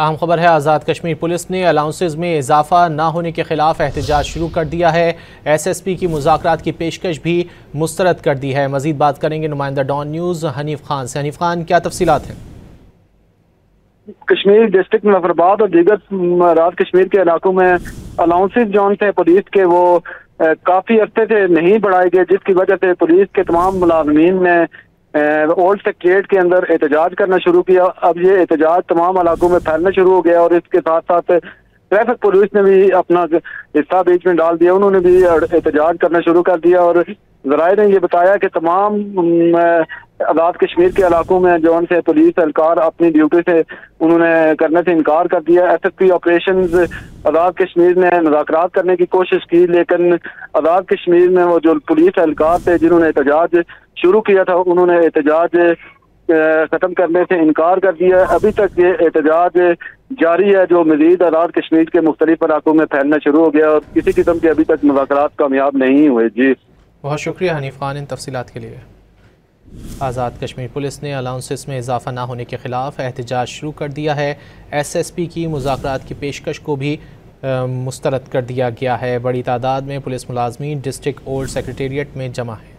अहम खबर है, आज़ाद कश्मीर पुलिस ने अलाउंसेज में इजाफा न होने के खिलाफ एहतजाज शुरू कर दिया है। SSP की मुज़ाकरात की पेशकश भी मुस्तरद कर दी है। मजीद बात करेंगे नुमाइंदा डॉन न्यूज़ हनीफ खान से। हनीफ खान, क्या तफसीलात हैं? कश्मीर डिस्ट्रिक्ट मुजफ्फराबाद और दीगर रात कश्मीर के इलाकों में अलाउंसेज जोन थे पुलिस के, वो काफी अरसे से नहीं बढ़ाए गए, जिसकी वजह से पुलिस के तमाम मुलाजमीन ने ओल्ड सेक्रेटरीट के अंदर एहतजाज करना शुरू किया। अब ये एहतजाज तमाम इलाकों में फैलना शुरू हो गया और इसके साथ साथ ट्रैफिक पुलिस ने भी अपना हिस्सा बीच में डाल दिया, उन्होंने भी एहतजाज करना शुरू कर दिया। और ज़राए ने ये बताया कि तमाम आज़ाद कश्मीर के इलाकों में जौन से पुलिस एहलकार अपनी ड्यूटी से उन्होंने करने से इनकार कर दिया। SSP ऑपरेशंस आज़ाद कश्मीर ने मुज़ाकरात करने की कोशिश की, लेकिन आज़ाद कश्मीर में वो जो पुलिस एहलकार थे जिन्होंने एहतजाज शुरू किया था, उन्होंने एहतजाज खत्म करने से इनकार कर दिया। अभी तक ये एहतजाज जारी है जो मजीद आज़ाद कश्मीर के मुख्तलिफ इलाकों में फैलना शुरू हो गया और किसी किस्म के अभी तक मुज़ाकरात कामयाब नहीं हुए। जी, बहुत शुक्रिया हनीफ खान इन तफसीलात के लिए। आज़ाद कश्मीर पुलिस ने अलाउंसेस में इजाफा ना होने के खिलाफ एहतजाज शुरू कर दिया है। SSP की मुज़ाकरात की पेशकश को भी मुस्तरद कर दिया गया है। बड़ी तादाद में पुलिस मुलाजमीन डिस्ट्रिक्ट ओल्ड सेक्रेटेरिएट में जमा है।